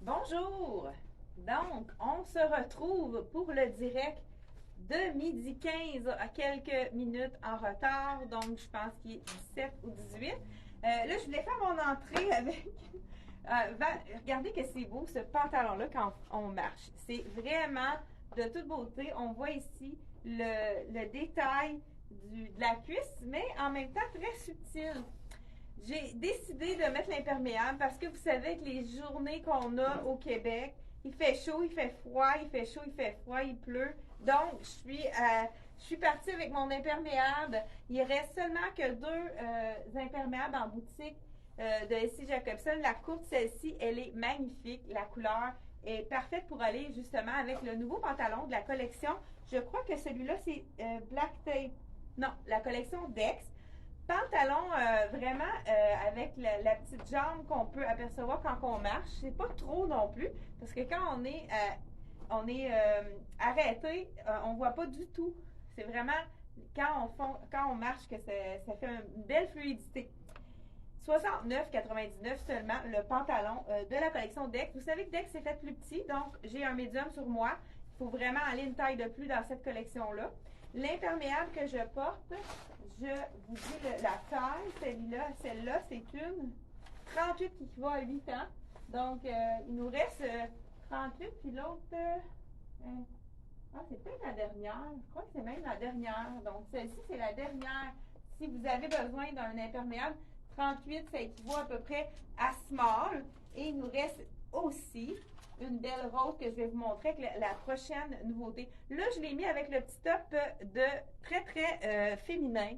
Bonjour! Donc, on se retrouve pour le direct de midi 15 à quelques minutes en retard. Donc, je pense qu'il est 17 ou 18. Là, je voulais faire mon entrée avec... regardez que c'est beau, ce pantalon-là, quand on marche. C'est vraiment de toute beauté. On voit ici le détail de la cuisse, mais en même temps très subtil. J'ai décidé de mettre l'imperméable parce que vous savez que les journées qu'on a au Québec, il fait chaud, il fait froid, il fait chaud, il fait froid, il pleut. Donc, je suis partie avec mon imperméable. Il reste seulement que deux imperméables en boutique de S.C. Jacobson. La courte, celle-ci, elle est magnifique. La couleur est parfaite pour aller justement avec le nouveau pantalon de la collection. Je crois que celui-là, c'est Black Tape. Non, la collection Dex. Pantalon vraiment avec la petite jambe qu'on peut apercevoir quand on marche. C'est pas trop non plus, parce que quand on est arrêté, on voit pas du tout. C'est vraiment quand on marche que ça fait une belle fluidité. 69,99 seulement le pantalon de la collection Dex. Vous savez que Dex c'est fait plus petit, donc j'ai un médium sur moi. Il faut vraiment aller une taille de plus dans cette collection-là. L'imperméable que je porte, je vous dis la taille, celle-là, c'est une 38 qui équivaut à 8 ans. Donc, il nous reste 38, puis l'autre, c'est peut-être la dernière. Je crois que c'est même la dernière. Donc, celle-ci, c'est la dernière. Si vous avez besoin d'un imperméable, 38, ça équivaut à peu près à small. Et il nous reste aussi une belle rose que je vais vous montrer avec la prochaine nouveauté. Là, je l'ai mis avec le petit top de très féminin.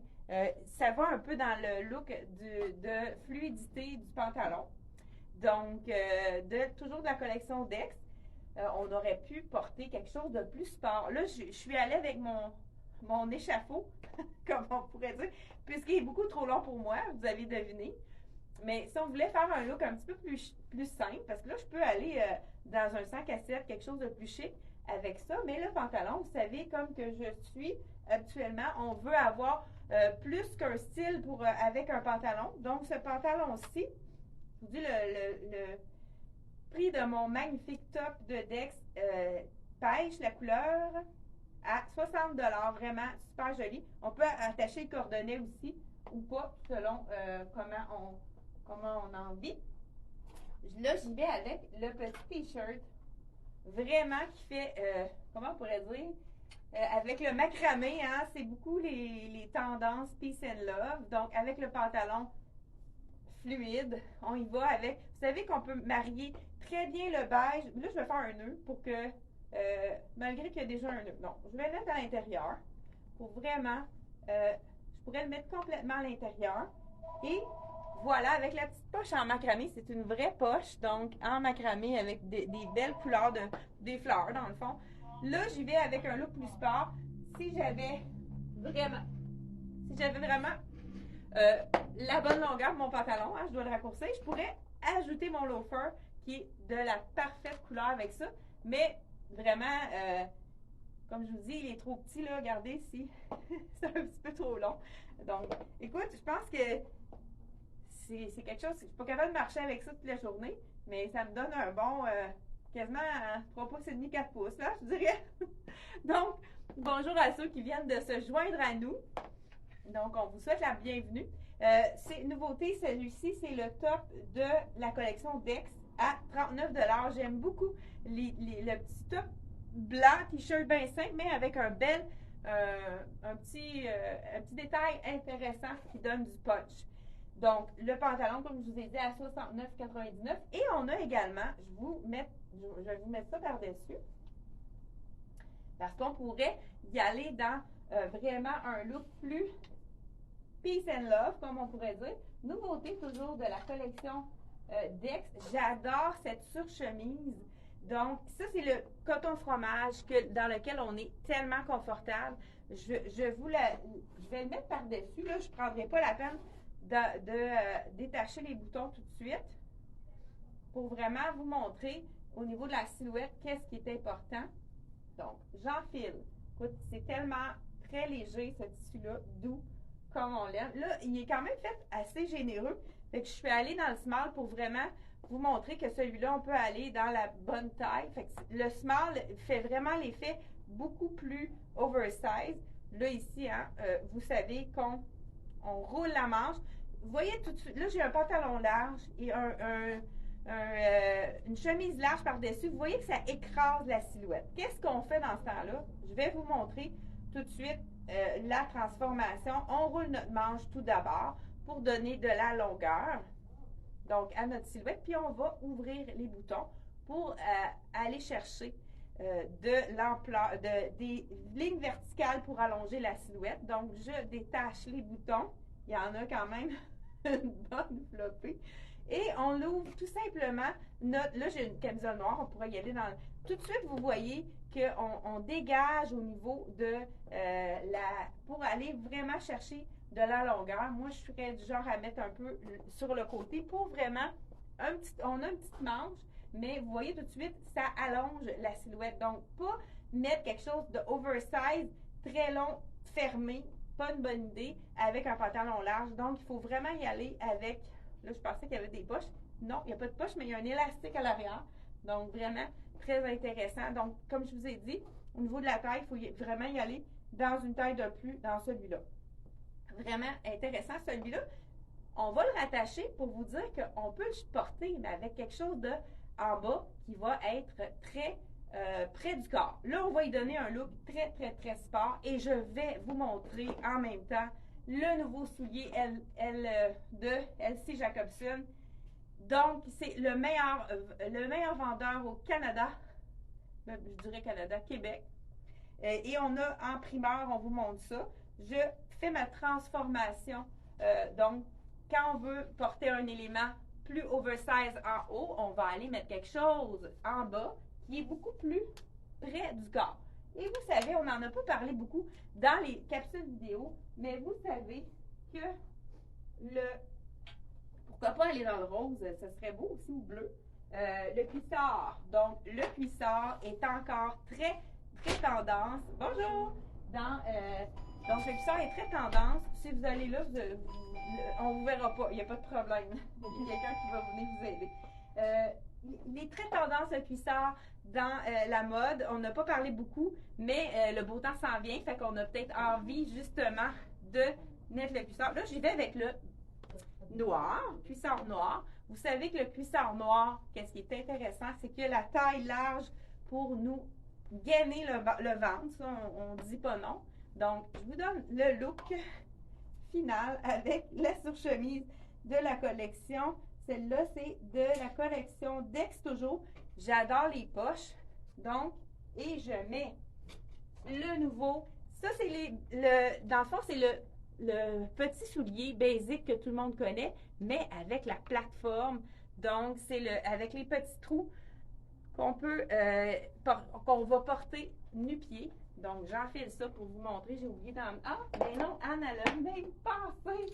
Ça va un peu dans le look de fluidité du pantalon. Donc, toujours de la collection Dex. On aurait pu porter quelque chose de plus sport. Là, je suis allée avec mon échafaud, comme on pourrait dire, puisqu'il est beaucoup trop long pour moi, vous avez deviné. Mais si on voulait faire un look un petit peu plus simple, parce que là, je peux aller dans un 5 à 7, quelque chose de plus chic avec ça. Mais le pantalon, vous savez, comme que je suis habituellement, on veut avoir plus qu'un style avec un pantalon. Donc, ce pantalon-ci, je vous dis le prix de mon magnifique top de Dex pêche la couleur à 60 vraiment super joli. On peut attacher le coordonnées aussi ou pas selon comment on a envie. Là, j'y vais avec le petit t-shirt vraiment qui fait, comment on pourrait dire, avec le macramé, hein, c'est beaucoup les tendances peace and love. Donc, avec le pantalon fluide, on y va avec. Vous savez qu'on peut marier très bien le beige. Là, je vais faire un nœud pour que, malgré qu'il y a déjà un nœud. Non, je vais le mettre à l'intérieur pour vraiment, je pourrais le mettre complètement à l'intérieur. Et voilà, avec la petite poche en macramé, c'est une vraie poche, donc en macramé avec des belles couleurs, des fleurs dans le fond. Là, j'y vais avec un look plus sport. Si j'avais vraiment, la bonne longueur de mon pantalon, hein, je dois le raccourcir, je pourrais ajouter mon loafer qui est de la parfaite couleur avec ça, mais vraiment, comme je vous dis, il est trop petit, là, regardez ici, c'est un petit peu trop long. Donc, écoute, je pense que c'est quelque chose, je suis pas capable de marcher avec ça toute la journée, mais ça me donne un bon, quasiment 3 pouces et demi, 4 pouces, là, je dirais. Donc, bonjour à ceux qui viennent de se joindre à nous. Donc, on vous souhaite la bienvenue. C'est nouveauté, celui-ci, c'est le top de la collection Dex à 39 $. J'aime beaucoup le petit top blanc, t-shirt bien simple, mais avec un petit détail intéressant qui donne du punch. Donc, le pantalon, comme je vous ai dit, à 69,99. Et on a également, je vais vous mettre ça par-dessus, parce qu'on pourrait y aller dans vraiment un look plus peace and love, comme on pourrait dire. Nouveauté toujours de la collection Dex. J'adore cette surchemise. Donc, ça, c'est le coton fromage dans lequel on est tellement confortable. Je vais le mettre par-dessus. Là, je ne prendrai pas la peine de détacher les boutons tout de suite pour vraiment vous montrer au niveau de la silhouette qu'est-ce qui est important. Donc, j'enfile. Écoute, c'est tellement très léger ce tissu-là, doux, comme on l'aime. Là, il est quand même fait assez généreux. Fait que je suis allée dans le small pour vraiment vous montrer que celui-là, on peut aller dans la bonne taille. Fait que le small fait vraiment l'effet beaucoup plus oversize. Là, ici, hein, vous savez qu'on roule la manche. Vous voyez tout de suite, là, j'ai un pantalon large et une chemise large par-dessus. Vous voyez que ça écrase la silhouette. Qu'est-ce qu'on fait dans ce temps-là? Je vais vous montrer tout de suite la transformation. On roule notre manche tout d'abord pour donner de la longueur, donc à notre silhouette, puis on va ouvrir les boutons pour aller chercher de l'ampleur, des lignes verticales pour allonger la silhouette. Donc, je détache les boutons. Il y en a quand même une bonne flopée. Et on l'ouvre tout simplement. Là, j'ai une camisole noire, on pourrait y aller dans... Tout de suite, vous voyez qu'on dégage au niveau de pour aller vraiment chercher de la longueur. Moi, je serais du genre à mettre un peu sur le côté pour vraiment... on a une petite manche, mais vous voyez tout de suite, ça allonge la silhouette. Donc, pas mettre quelque chose de oversize, très long, fermé, pas une bonne idée, avec un pantalon large. Donc, il faut vraiment y aller avec... Là, je pensais qu'il y avait des poches. Non, il n'y a pas de poche, mais il y a un élastique à l'arrière. Donc, vraiment très intéressant. Donc, comme je vous ai dit, au niveau de la taille, il faut vraiment y aller dans une taille de plus dans celui-là. Vraiment intéressant, celui-là. On va le rattacher pour vous dire qu'on peut le porter, mais avec quelque chose de en bas qui va être très près du corps. Là, on va y donner un look très, très, très sport et je vais vous montrer en même temps le nouveau soulier de LC Jacobson. Donc, c'est le meilleur vendeur au Canada, je dirais Canada, Québec. Et on a en primeur, on vous montre ça. Je fais ma transformation. Donc, quand on veut porter un élément plus oversize en haut, on va aller mettre quelque chose en bas qui est beaucoup plus près du corps. Et vous savez, on n'en a pas parlé beaucoup dans les capsules vidéo, mais vous savez que pourquoi pas aller dans le rose, ça serait beau aussi, ou bleu. Le cuissard. Donc, le cuissard est encore très, très tendance. Bonjour! Donc, le cuissard est très tendance. Si vous allez là, on ne vous verra pas. Il n'y a pas de problème. Il y a quelqu'un qui va venir vous aider. Il est très tendance, le cuissard, dans la mode. On n'a pas parlé beaucoup, mais le beau temps s'en vient. Fait qu'on a peut-être envie, justement, de mettre le cuissard. Là, j'y vais avec le noir, cuissard noir. Vous savez que le cuissard noir, qu'est-ce qui est intéressant, c'est que la taille large pour nous gainer le ventre. Ça, on ne dit pas non. Donc, je vous donne le look final avec la surchemise de la collection. Celle-là, c'est de la collection Dex toujours. J'adore les poches. Donc, et je mets le nouveau. Ça, c'est dans le fond, c'est le petit soulier basique que tout le monde connaît, mais avec la plateforme. Donc, c'est avec les petits trous qu'on va porter nu-pied. Donc, j'enfile ça pour vous montrer. J'ai oublié d'en... Ah, mais non, Anne, elle a même pensé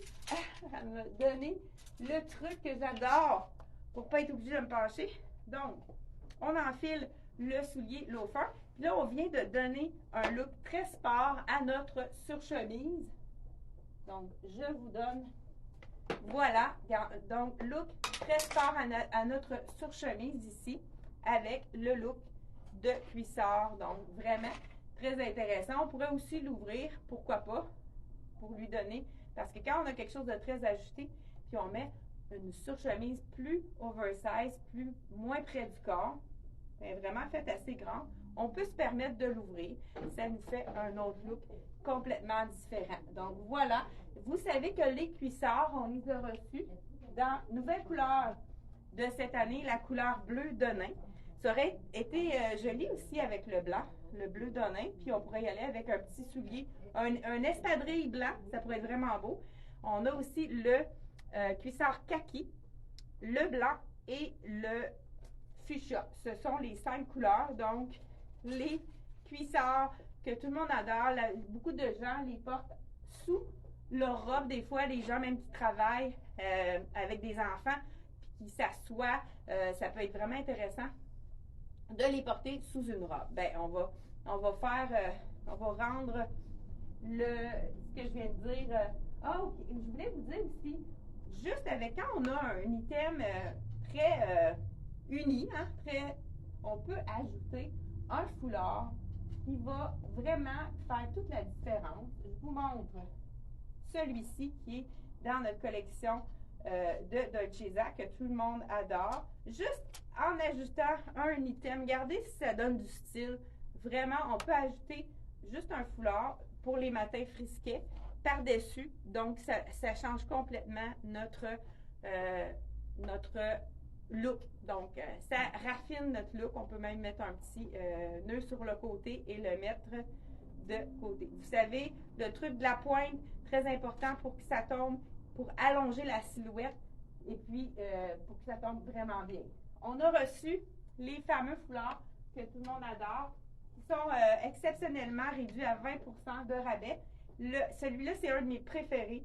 à me donner le truc que j'adore pour ne pas être obligée de me pencher. Donc, on enfile le soulier loafer. Puis là, on vient de donner un look très sport à notre surchemise. Donc, je vous donne... Voilà. Donc, look très sport à notre surchemise ici avec le look de cuissard. Donc, vraiment... très intéressant. On pourrait aussi l'ouvrir, pourquoi pas, pour lui donner, parce que quand on a quelque chose de très ajusté, puis on met une surchemise plus oversize, moins près du corps, bien, vraiment faite assez grande, on peut se permettre de l'ouvrir. Ça nous fait un autre look complètement différent. Donc voilà, vous savez que les cuissards, on les a reçus dans nouvelle couleur de cette année, la couleur bleu d'Onin. Ça aurait été joli aussi avec le blanc, le bleu d'Onin, puis on pourrait y aller avec un petit soulier, un espadrille blanc, ça pourrait être vraiment beau. On a aussi le cuissard kaki, le blanc et le fuchsia. Ce sont les 5 couleurs, donc les cuissards que tout le monde adore. Beaucoup de gens les portent sous leur robe, des fois, les gens même qui travaillent avec des enfants, puis qui s'assoient, ça peut être vraiment intéressant de les porter sous une robe. Ben, on va rendre ce que je viens de dire. Ok, je voulais vous dire aussi, juste avec quand on a un item très uni, hein, on peut ajouter un foulard qui va vraiment faire toute la différence. Je vous montre celui-ci qui est dans notre collection de Dolcezza que tout le monde adore. Juste en ajoutant un item, regardez si ça donne du style. Vraiment, on peut ajouter juste un foulard pour les matins frisquets par-dessus. Donc, ça change complètement notre look. Donc, ça raffine notre look. On peut même mettre un petit nœud sur le côté et le mettre de côté. Vous savez, le truc de la pointe, très important pour que ça tombe, pour allonger la silhouette et puis pour que ça tombe vraiment bien. On a reçu les fameux foulards que tout le monde adore, qui sont exceptionnellement réduits à 20% de rabais. Celui-là, c'est un de mes préférés.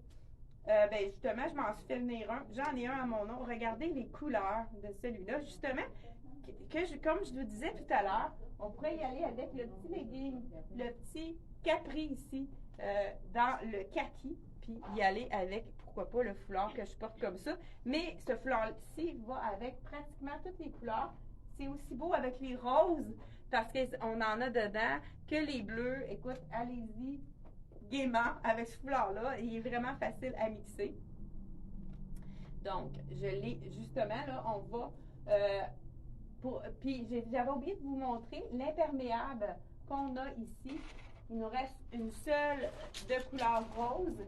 Ben justement, je m'en suis fait venir un. J'en ai un à mon nom. Regardez les couleurs de celui-là. Justement, comme je vous disais tout à l'heure, on pourrait y aller avec le petit legging, le petit capri ici, dans le kaki, puis y aller avec, pourquoi pas, le foulard que je porte comme ça. Mais ce foulard-ci va avec pratiquement toutes les couleurs. C'est aussi beau avec les roses, parce qu'on en a dedans, que les bleus. Écoute, allez-y gaiement avec ce foulard-là. Il est vraiment facile à mixer. Donc, je l'ai justement, là, on va... puis, j'avais oublié de vous montrer l'imperméable qu'on a ici. Il nous reste une seule de couleur rose.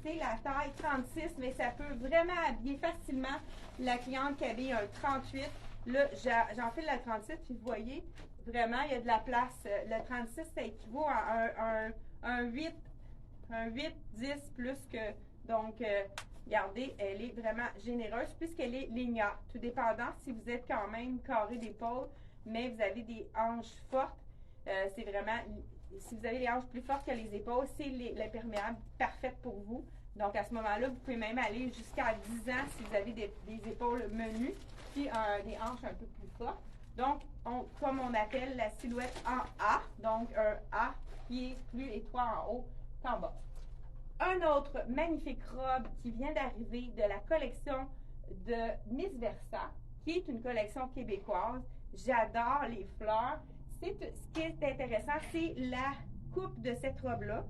C'est la taille 36, mais ça peut vraiment habiller facilement la cliente qui habille un 38. Là, j'en fais la 38, puis vous voyez, vraiment, il y a de la place. Le 36, ça équivaut à un 8, 10 plus que... Donc, regardez, elle est vraiment généreuse puisqu'elle est linéaire. Tout dépendant si vous êtes quand même carré d'épaule, mais vous avez des hanches fortes. C'est vraiment... Si vous avez les hanches plus fortes que les épaules, c'est l'imperméable parfaite pour vous. Donc, à ce moment-là, vous pouvez même aller jusqu'à 10 ans si vous avez des épaules menues, puis des hanches un peu plus fortes. Donc, comme on appelle la silhouette en A, donc un A qui est plus étroit en haut qu'en bas. Un autre magnifique robe qui vient d'arriver de la collection de Miss Versa, qui est une collection québécoise. J'adore les fleurs. Ce qui est intéressant, c'est la coupe de cette robe-là.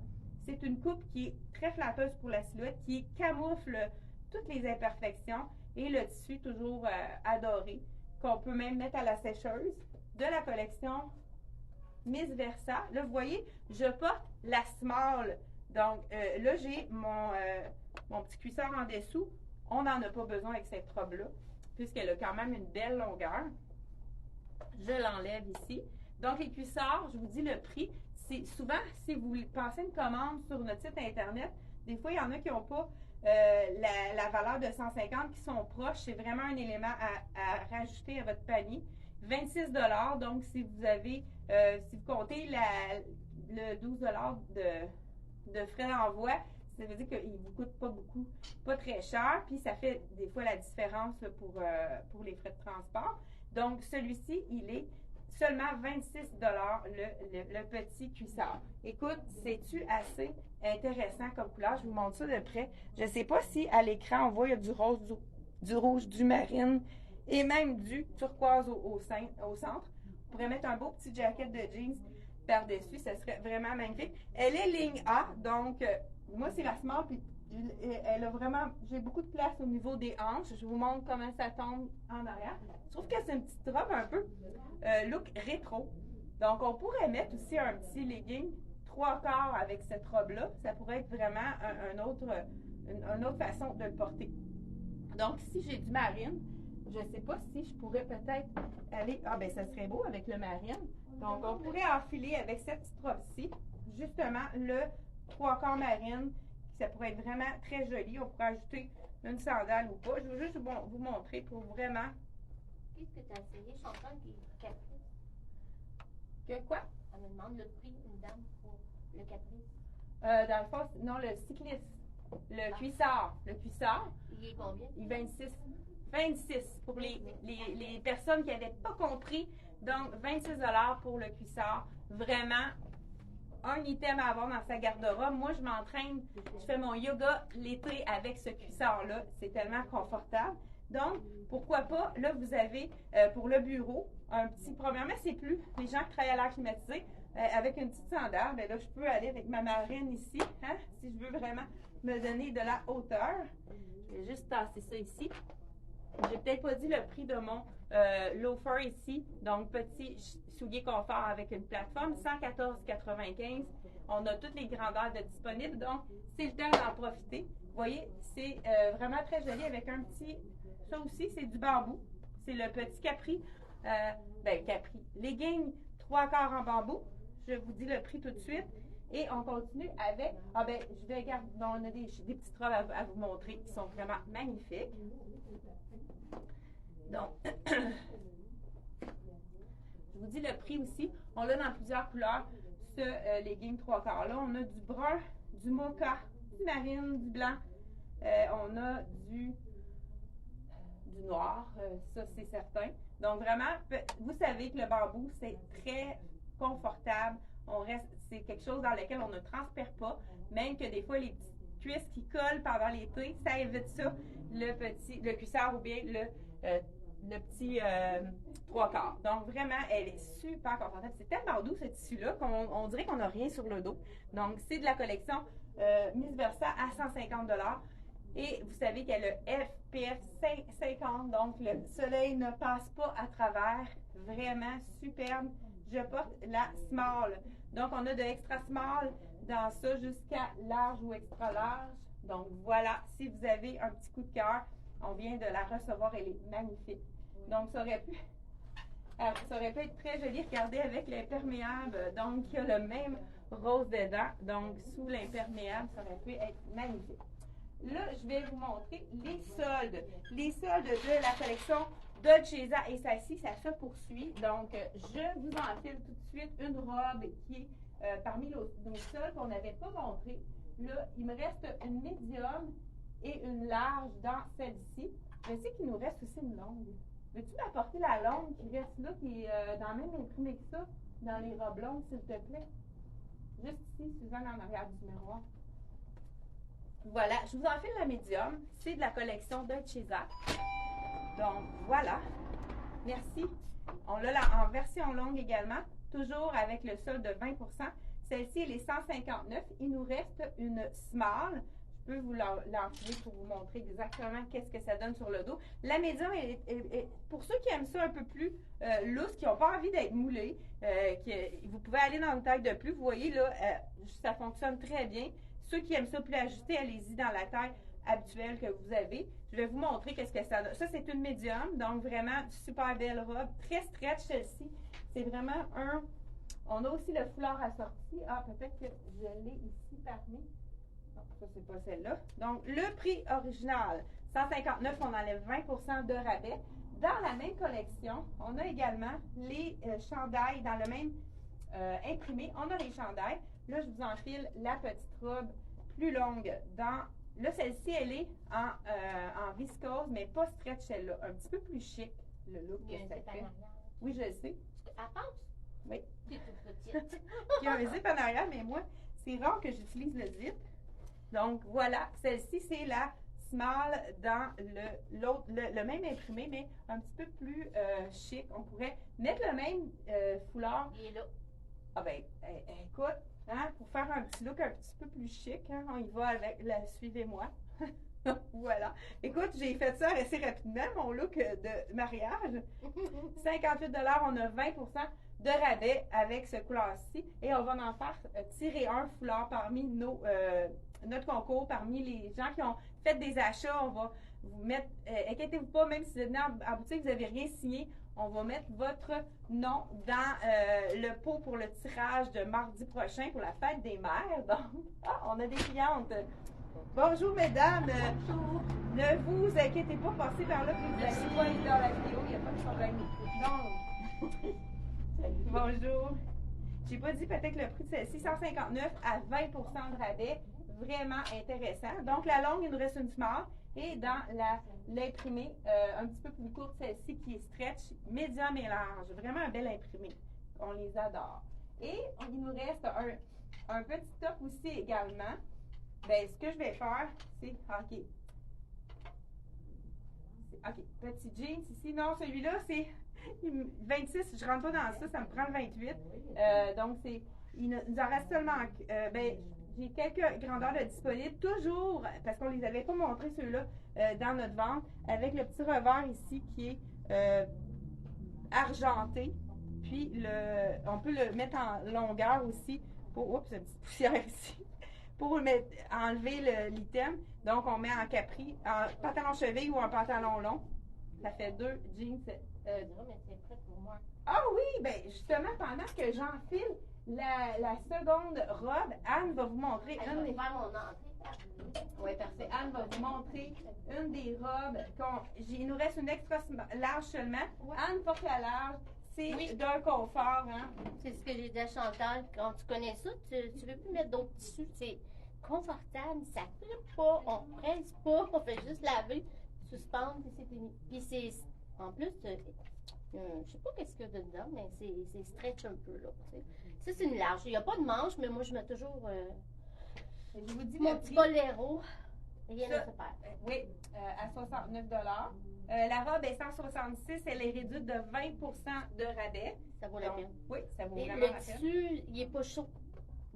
C'est une coupe qui est très flatteuse pour la silhouette, qui camoufle toutes les imperfections et le tissu toujours adoré, qu'on peut même mettre à la sécheuse, de la collection Miss Versa. Là, vous voyez, je porte la small. Donc, là, j'ai mon petit cuissard en dessous. On n'en a pas besoin avec cette robe-là, puisqu'elle a quand même une belle longueur. Je l'enlève ici. Donc, les cuissards, je vous dis le prix. C'est souvent, si vous passez une commande sur notre site Internet, des fois, il y en a qui n'ont pas la valeur de 150 qui sont proches. C'est vraiment un élément à rajouter à votre panier. 26 $. Donc, si vous avez, si vous comptez le 12 $ de frais d'envoi, ça veut dire qu'il ne vous coûte pas beaucoup, pas très cher, puis ça fait des fois la différence là, pour les frais de transport. Donc, celui-ci, il est seulement 26 $ le petit cuissard. Écoute, c'est-tu assez intéressant comme couleur? Je vous montre ça de près. Je ne sais pas si à l'écran, on voit, il y a du rose, du rouge, du marine et même du turquoise au centre. On pourrait mettre un beau petit jacket de jeans par-dessus, ça serait vraiment magnifique. Elle est ligne A, donc moi c'est la small, puis elle a vraiment, j'ai beaucoup de place au niveau des hanches. Je vous montre comment ça tombe en arrière. Je trouve que c'est une petite robe un peu look rétro. Donc on pourrait mettre aussi un petit legging 3/4 avec cette robe-là. Ça pourrait être vraiment une autre façon de le porter. Donc si j'ai du marine, je ne sais pas si je pourrais peut-être aller... Ah ben ça serait beau avec le marine. Donc, on pourrait enfiler avec cette petite robe-ci, justement, le 3/4 marine. Ça pourrait être vraiment très joli. On pourrait ajouter une sandale ou pas. Je veux juste vous montrer pour vraiment... Qu'est-ce que tu as essayé, Chantal, qui est caprice? Que quoi? On me demande le prix, une dame, pour le caprice. Dans le fond, non, le cycliste. Le cuissard. Le cuissard. Il est combien? Il est 26. 26 pour les personnes qui n'avaient pas compris. Donc, 26 $ pour le cuissard. Vraiment, un item à avoir dans sa garde-robe. Moi, je m'entraîne, je fais mon yoga l'été avec ce cuissard-là. C'est tellement confortable. Donc, pourquoi pas, là, vous avez pour le bureau, un petit, premièrement, c'est plus les gens qui travaillent à l'air climatisé, avec une petite sandale, bien là, je peux aller avec ma marine ici, hein, si je veux vraiment me donner de la hauteur. Je vais juste tasser ça ici. J'ai peut-être pas dit le prix de mon loafer ici, donc petit soulier confort avec une plateforme, 114,95. On a toutes les grandeurs de disponibles, donc c'est le temps d'en profiter. Vous voyez, c'est vraiment très joli avec un petit, ça aussi c'est du bambou, c'est le petit capri, capri, legging 3/4 en bambou. Je vous dis le prix tout de suite. Et on continue avec, je vais garder, on a des petites robes à vous montrer qui sont vraiment magnifiques. Donc, je vous dis le prix aussi. On l'a dans plusieurs couleurs, ce legging 3/4 là. On a du brun, du mocha, du marine, du blanc. On a du noir, ça c'est certain. Donc vraiment, vous savez que le bambou, c'est très confortable. C'est quelque chose dans lequel on ne transpire pas, même que des fois les petites cuisses qui collent pendant l'été, ça évite ça, le cuissard ou bien le petit 3/4. Donc vraiment, elle est super confortable. C'est tellement doux ce tissu-là qu'on dirait qu'on n'a rien sur le dos. Donc c'est de la collection Miss Versa à 150 $. Et vous savez qu'elle a FPF 50, donc le soleil ne passe pas à travers. Vraiment superbe. Je porte la small. Donc, on a de extra small dans ça jusqu'à large ou extra large. Donc, voilà, si vous avez un petit coup de cœur, on vient de la recevoir, elle est magnifique. Donc, ça aurait pu être très joli. Regardez avec l'imperméable, donc qui a le même rose dedans. Donc, sous l'imperméable, ça aurait pu être magnifique. Là, je vais vous montrer les soldes. Les soldes de la collection Dolce et Sassy, ça se poursuit. Donc, je vous enfile tout de suite une robe qui est parmi nos soldes qu'on n'avait pas montré. Là, il me reste une médium et une large dans celle-ci. Je sais qu'il nous reste aussi une longue. Veux-tu m'apporter la longue qui reste là, qui est dans le même imprimé que ça, dans les robes longues, s'il te plaît? Juste ici, Suzanne, en arrière du miroir. Voilà, je vous enfile la médium. C'est de la collection Dolce. Donc, voilà. Merci. On l'a en version longue également, toujours avec le solde de 20 %. Celle-ci, elle est 159. Il nous reste une small. Je peux vous l'enfiler pour vous montrer exactement qu'est-ce que ça donne sur le dos. La médium, pour ceux qui aiment ça un peu plus loose, qui n'ont pas envie d'être moulés, vous pouvez aller dans une taille de plus. Vous voyez, là, ça fonctionne très bien. Ceux qui aiment ça plus ajusté, allez-y dans la taille habituelle que vous avez. Je vais vous montrer qu'est-ce que ça donne. Ça, c'est une médium, donc vraiment super belle robe. Très stretch, celle-ci. C'est vraiment un... On a aussi le foulard assorti. Ah, peut-être que je l'ai ici parmi. Non, ça, c'est pas celle-là. Donc, le prix original, 159, on enlève 20 % de rabais. Dans la même collection, on a également les chandails dans le même imprimé. On a les chandails. Là, je vous enfile la petite robe plus longue dans... Là, celle-ci, elle est en viscose, mais pas stretch, celle-là. Un petit peu plus chic, le look que ça fait. Oui, je le sais. À pense? Oui. T'es toute petite. Il y a un zip en arrière, mais moi, c'est rare que j'utilise le zip. Donc, voilà. Celle-ci, c'est la small dans le même imprimé, mais un petit peu plus chic. On pourrait mettre le même foulard. Il est là. Ah ben, écoute, hein, pour faire un petit look un petit peu plus chic, hein, on y va avec la suivez-moi. Voilà. Écoute, j'ai fait ça assez rapidement, mon look de mariage. 58 $, on a 20 % de rabais avec ce couleur-ci. Et on va en faire tirer un foulard parmi notre concours, parmi les gens qui ont fait des achats. On va vous mettre, inquiétez-vous pas, même si vous êtes venu en boutique, vous n'avez rien signé, on va mettre votre nom dans le pot pour le tirage de mardi prochain pour la fête des mères. Donc, on a des clientes. Bonjour, mesdames. Bonjour. Ne vous inquiétez pas, passez par là, puis vous allez pas être dans la vidéo, il n'y a pas de problème. Donc, bonjour. J'ai pas dit peut-être le prix de celle-ci, 159 à 20 % de rabais. Vraiment intéressant. Donc, la longue, il nous reste une small. Et dans l'imprimé, un petit peu plus courte, celle-ci qui est stretch, médium et large. Vraiment un bel imprimé. On les adore. Et il nous reste un petit top aussi également. Ben, ce que je vais faire, c'est... OK. OK, petit jeans ici. Non, celui-là, c'est 26. Je rentre pas dans ça, ça me prend le 28. Donc, il nous en reste seulement. J'ai quelques grandeurs de disponibles, toujours, parce qu'on les avait pas montrés ceux-là dans notre vente, avec le petit revers ici qui est argenté. Puis, on peut le mettre en longueur aussi. Oups, une petite poussière ici. Pour enlever l'item. Donc, on met en capri, en pantalon cheville ou en pantalon long. Ça fait 2 jeans. Non, mais c'est prêt pour moi. Ah oui, ben justement, pendant que j'enfile la seconde robe, Anne va vous montrer Je une vais des... faire mon entrée. Oui, parfait. Anne va vous montrer une des robes. Il nous reste une extra large seulement. Anne porte la large. C'est d'un confort, hein? C'est ce que j'ai dit à Chantal. Quand tu connais ça, tu veux plus mettre d'autres tissus. C'est confortable, ça ne pas, on presse pas, on fait juste laver, suspendre, puis c'est fini. Puis c'est, en plus, je sais pas qu'est-ce qu'il y a dedans, mais c'est stretch un peu, là. Tu sais. Ça, c'est une large. Il n'y a pas de manche, mais moi, je mets toujours je vous dis mon petit boléro. Rien à se faire. Oui, à 69 la robe est 166, elle est réduite de 20 de rabais. Ça vaut la peine. Oui, ça vaut Et vraiment la le peine. tissu, il n'est pas chaud.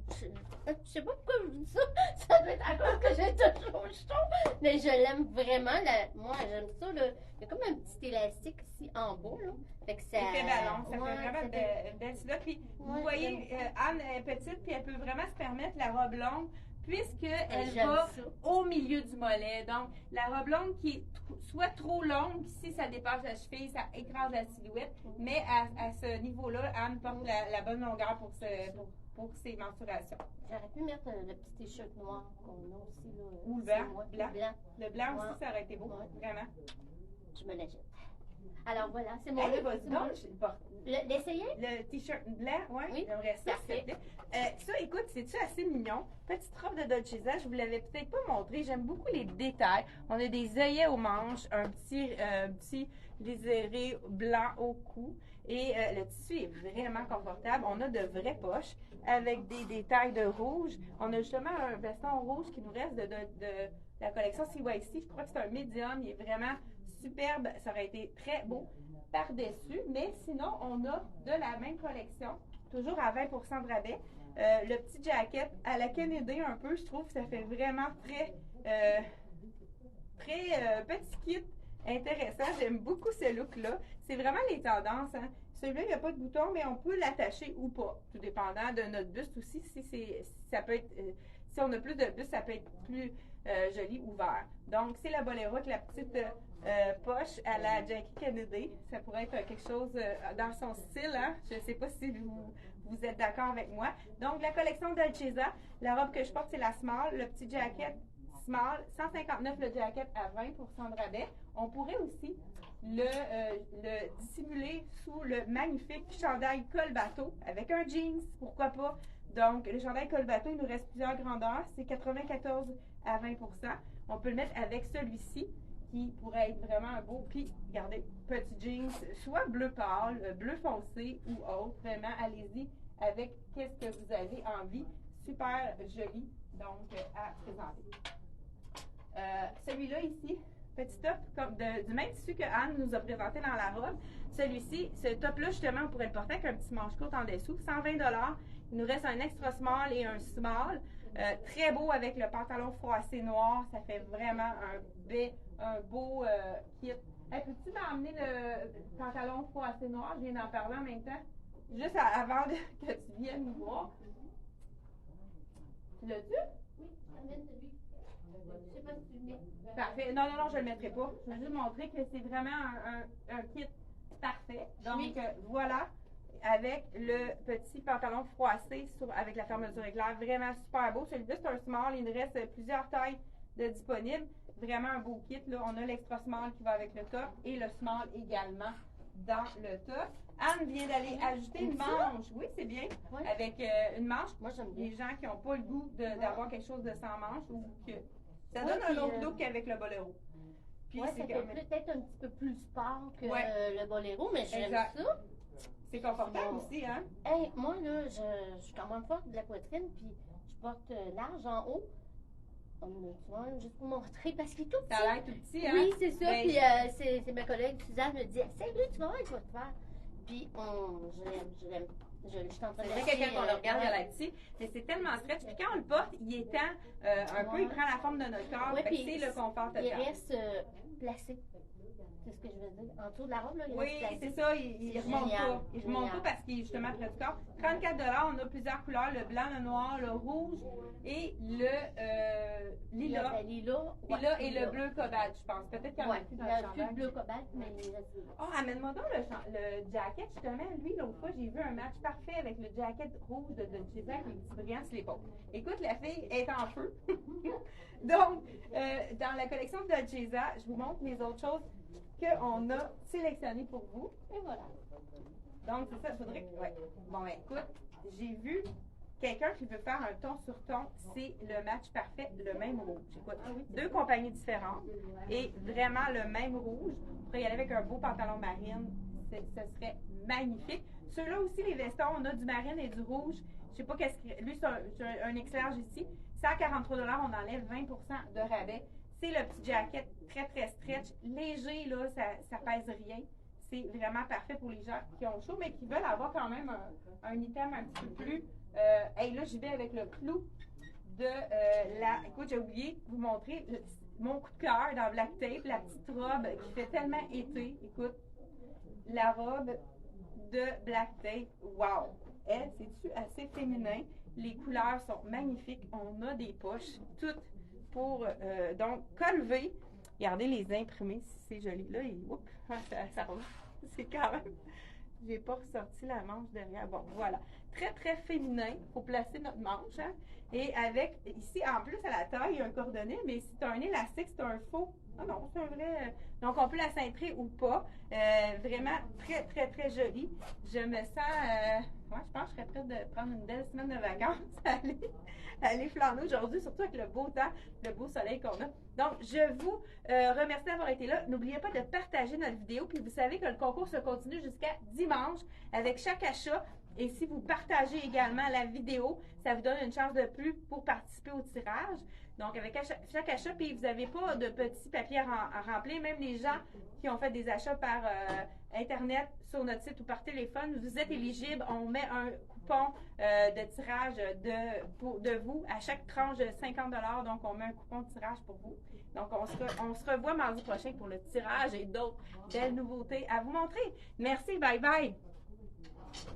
Je sais pas pourquoi je dis ça. Ça doit être à cause que j'ai toujours chaud. Mais je l'aime vraiment. Moi, j'aime ça. Là. Il y a comme un petit élastique ici en bas. Là. Fait que ça fait ballon. Ça fait vraiment une belle silhouette. Puis, vous voyez, Anne est petite, puis elle peut vraiment se permettre la robe longue, puisqu'elle va au milieu du mollet. Donc, la robe longue qui est soit trop longue, si ça dépasse la cheville, ça écrase la silhouette. Mais à ce niveau-là, Anne porte la bonne longueur pour ses mensurations. J'aurais pu mettre le petit t-shirt noir qu'on a aussi. Là, ou le blanc. Le blanc aussi, ça aurait été beau. Vraiment. Je me l'achète. Alors voilà, c'est mon look. L'essayer? Le t-shirt blanc, oui. J'aimerais ça. Ça, écoute, c'est-tu assez mignon? Petite robe de Dolce Vita, je vous l'avais peut-être pas montré. J'aime beaucoup les détails. On a des œillets aux manches, un petit liséré blanc au cou. Et le tissu est vraiment confortable. On a de vraies poches avec des détails de rouge. On a justement un veston rouge qui nous reste de la collection CYC. Je crois que c'est un médium. Il est vraiment superbe. Ça aurait été très beau par-dessus. Mais sinon, on a de la même collection, toujours à 20 de rabais. Le petit jacket à la Kennedy un peu, je trouve que ça fait vraiment très petit kit intéressant. J'aime beaucoup ce look-là. C'est vraiment les tendances. Hein? Celui-là, il n'y a pas de bouton, mais on peut l'attacher ou pas, tout dépendant de notre buste aussi. Ça peut être, si on a plus de buste, ça peut être plus joli ouvert. Donc, c'est la boléro avec la petite poche à la Jackie Kennedy. Ça pourrait être quelque chose dans son style. Hein? Je ne sais pas si vous êtes d'accord avec moi. Donc, la collection Dolcezza, la robe que je porte, c'est la small. Le petit jacket small, 159 le jacket à 20 de rabais. On pourrait aussi le dissimuler sous le magnifique chandail col bateau avec un jeans, pourquoi pas. Donc, le chandail col bateau, il nous reste plusieurs grandeurs. C'est 94 à 20 On peut le mettre avec celui-ci qui pourrait être vraiment un beau. Puis, regardez, petit jeans, soit bleu pâle, bleu foncé ou autre. Vraiment, allez-y avec qu'est-ce que vous avez envie. Super joli, donc, à présenter. Celui-là ici, petit top du même tissu que Anne nous a présenté dans la robe. Celui-ci, ce top-là, justement, on pourrait le porter avec un petit manche court en dessous. 120 $. Il nous reste un extra small et un small. Très beau avec le pantalon froissé noir. Ça fait vraiment un beau kit. Hey, peux-tu m'emmener le pantalon froissé noir? Je viens d'en parler en même temps. Juste avant que tu viennes nous voir. Tu l'as-tu? Oui, amène celui. Je sais pas si tu le mets. Parfait. Non, je le mettrai pas. Je vais juste montrer que c'est vraiment un kit parfait. Donc, voilà, avec le petit pantalon froissé avec la fermeture éclair. Vraiment super beau. Celui-là, c'est un small. Il nous reste plusieurs tailles de disponibles. Vraiment un beau kit. Là. On a l'extra small qui va avec le top et le small également dans le top. Anne vient d'aller ajouter une manche. Oui, c'est bien. Oui. Avec une manche. Moi, j'aime bien. Les gens qui n'ont pas le goût d'avoir quelque chose de sans manche ou que ça donne un autre look qu'avec le boléro. Oui, ça fait peut-être un petit peu plus sport que le boléro, mais j'aime ça. C'est confortable aussi, hein? Hey, moi, là, je suis quand même forte de la poitrine, puis je porte large en haut. tu vois, juste pour montrer, parce qu'il est tout Ça petit. a l'air tout petit, hein? Oui, c'est ça. Ben, Puis c'est ma collègue Suzanne me dit, essaye-le, tu vas voir, il va te faire. Puis je l'aime. Je suis en train c'est de vrai que quand on le regarde, il a l'air petit, mais c'est tellement stretch. Puis quand on le porte, il étend un peu, il prend la forme de notre corps. Ouais, Fait que puis c'est le confort il total. reste placé. C'est ce que je veux dire. En dessous de la robe, là, il Oui, reste placé. c'est ça, il C'est remonte génial, pas. Il remonte génial. pas parce qu'il est justement près du corps. 34 $, on a plusieurs couleurs, le blanc, le noir, le rouge et le lilas. Le lilas. Lilas et le bleu cobalt, je pense. Peut-être qu'il y en a Ouais, plus il dans y a le plus chandail. de bleu cobalt, mais il reste lilas. Oh, amène-moi donc le jacket, justement. Lui, l'autre fois, j'ai vu un match parfait avec le jacket rouge de Jeza avec les petits brillants sur l'épaule. Écoute, la fille est en feu. Donc, dans la collection de Jeza, je vous montre les autres choses qu'on a sélectionnées pour vous. Et voilà. Donc, c'est ça, il faudrait que. Ouais. Bon, ben, écoute, j'ai vu quelqu'un qui veut faire un ton sur ton, c'est le match parfait, le même rouge. Écoute, deux compagnies différentes et vraiment le même rouge. On pourrait y aller avec un beau pantalon marine, ce serait magnifique. Ceux-là aussi, les vestons, on a du marine et du rouge. Je sais pas qu'est-ce que. Lui, c'est un X-large ici. 143 $, on enlève 20 de rabais. C'est le petit jacket très, très stretch. Léger, là, ça pèse rien. C'est vraiment parfait pour les gens qui ont chaud, mais qui veulent avoir quand même un item un petit peu plus. Hey, là, j'y vais avec le clou de la. Écoute, j'ai oublié de vous montrer mon coup de cœur dans Black Tape, la petite robe qui fait tellement été. Écoute, la robe de Black Tape. Wow! Elle, c'est-tu assez féminin? Les couleurs sont magnifiques. On a des poches, toutes pour. Donc, col V. Regardez les imprimés, c'est joli. Là, ça roule. C'est quand même. J'ai pas ressorti la manche derrière. Bon, voilà. Très, très féminin. Il faut placer notre manche. Hein? Et avec, ici, en plus, à la taille, il y a un cordonnet, mais c'est un élastique, c'est un faux. Ah non, c'est un vrai. Donc, on peut la cintrer ou pas. Vraiment très, très, très joli. Je me sens. Moi, je pense que je serais prête de prendre une belle semaine de vacances, aller flâner aujourd'hui, surtout avec le beau temps, le beau soleil qu'on a. Donc, je vous remercie d'avoir été là. N'oubliez pas de partager notre vidéo. Puis, vous savez que le concours se continue jusqu'à dimanche avec chaque achat. Et si vous partagez également la vidéo, ça vous donne une chance de plus pour participer au tirage. Donc, avec chaque achat, puis vous n'avez pas de petits papiers à remplir. Même les gens qui ont fait des achats par Internet, sur notre site ou par téléphone, vous êtes éligible. On met un coupon de tirage de vous à chaque tranche de 50 $. Donc, on met un coupon de tirage pour vous. Donc, on se revoit mardi prochain pour le tirage et d'autres belles nouveautés à vous montrer. Merci, bye bye!